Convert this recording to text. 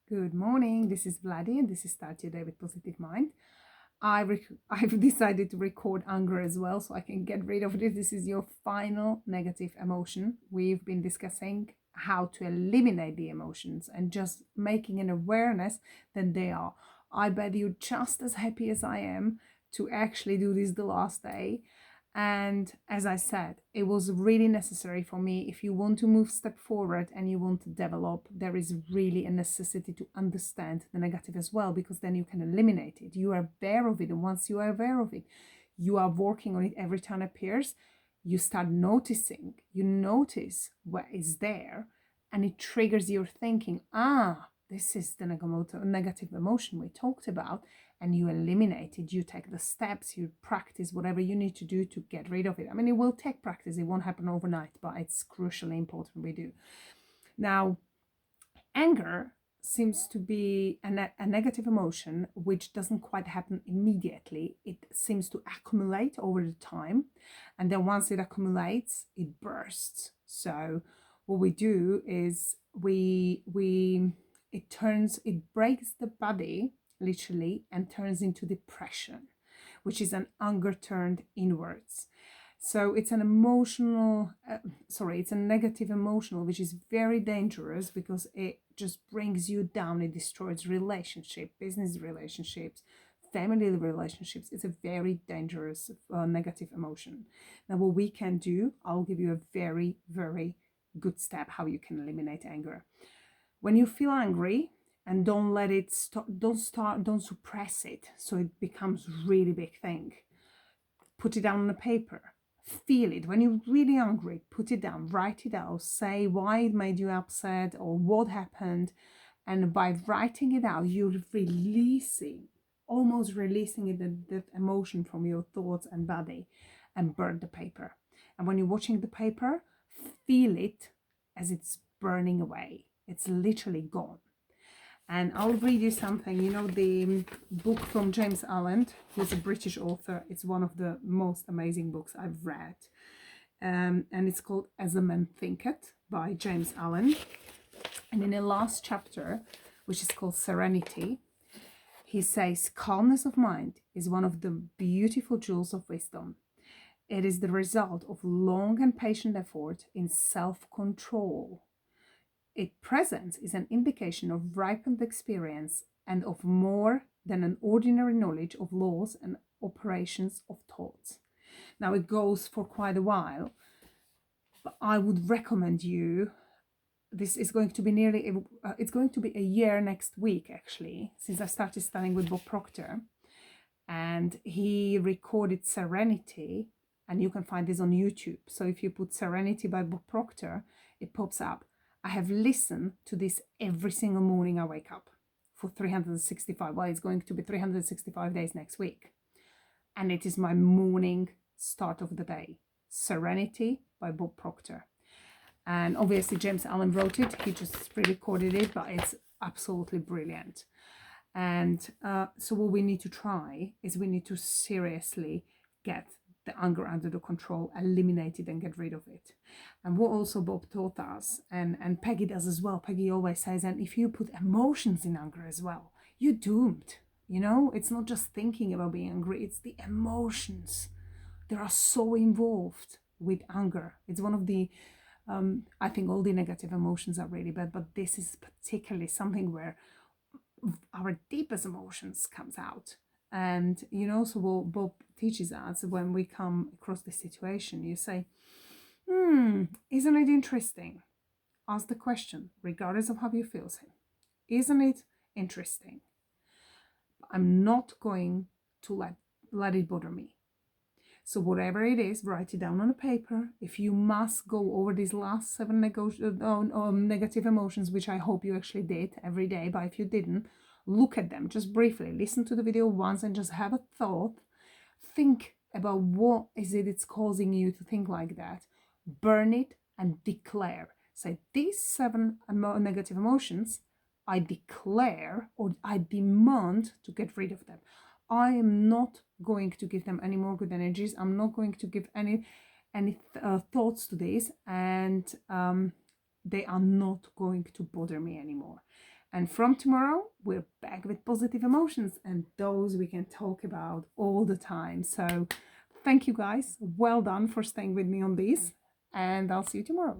Good morning. This is Vladi, and this is Start Your Day with Positive Mind. I've decided to record anger as well, so I can get rid of it. This is your final negative emotion. We've been discussing how to eliminate the emotions and just making an awareness that they are. I bet you're just as happy as I am to actually do this the last day. And as I said, it was really necessary for me. If you want to move step forward and you want to develop, there is really a necessity to understand the negative as well, because then you can eliminate it. You are aware of it. And once you are aware of it, you are working on it every time it appears. You start noticing, you notice what is there, and it triggers your thinking. This is the negative emotion we talked about, and you eliminate it. You take the steps, you practice whatever you need to do to get rid of it. I mean, it will take practice, it won't happen overnight, but it's crucially important we do. Now, anger seems to be a negative emotion which doesn't quite happen immediately. It seems to accumulate over the time, and then once it accumulates, it bursts. So what we do is it breaks the body literally and turns into depression, which is an anger turned inwards. So it's an it's a negative emotional, which is very dangerous because it just brings you down. It destroys relationship, business relationships, family relationships. It's a very dangerous negative emotion. Now, what we can do, I'll give you a very, very good step how you can eliminate anger. When you feel angry, and don't let it don't suppress it so it becomes really big thing. Put it down on a paper. Feel it. When you're really angry, put it down, write it out, say why it made you upset or what happened. And by writing it out, you're almost releasing it, the emotion from your thoughts and body, and burn the paper. And when you're watching the paper, feel it as it's burning away. It's literally gone. And I'll read you something. You know, the book from James Allen, who's a British author. It's one of the most amazing books I've read. And it's called As a Man Thinketh by James Allen. And in the last chapter, which is called Serenity, he says, calmness of mind is one of the beautiful jewels of wisdom. It is the result of long and patient effort in self-control. Its presence is an indication of ripened experience and of more than an ordinary knowledge of laws and operations of thoughts. Now, it goes for quite a while, but I would recommend you. This is going to be it's going to be a year next week, actually, since I started studying with Bob Proctor. And he recorded Serenity, and you can find this on YouTube. So if you put Serenity by Bob Proctor, it pops up. I have listened to this every single morning I wake up for 365. Well, it's going to be 365 days next week. And it is my morning start of the day. Serenity by Bob Proctor. And obviously James Allen wrote it. He just re-recorded it, but it's absolutely brilliant. And so what we need to try is we need to seriously get the anger under the control, eliminate it and get rid of it. And what also Bob taught us, and Peggy does as well, Peggy always says, and if you put emotions in anger as well, you're doomed. You know, it's not just thinking about being angry, it's the emotions. They are so involved with anger. It's one of the, I think all the negative emotions are really bad, but this is particularly something where our deepest emotions comes out. And you know, so what Bob teaches us, when we come across this situation, you say, isn't it interesting? Ask the question, regardless of how you feel. Say, isn't it interesting? I'm not going to let it bother me. So whatever it is, write it down on a paper. If you must go over these last 7 negative emotions, which I hope you actually did every day, but if you didn't, look at them just briefly. Listen to the video once and just have a thought. Think about what is it it's causing you to think like that. Burn it and declare. Say, these 7 negative emotions, I declare or I demand to get rid of them. I am not going to give them any more good energies. I'm not going to give any thoughts to this. And they are not going to bother me anymore. And from tomorrow, we're back with positive emotions, and those we can talk about all the time. So thank you guys. Well done for staying with me on this, and I'll see you tomorrow.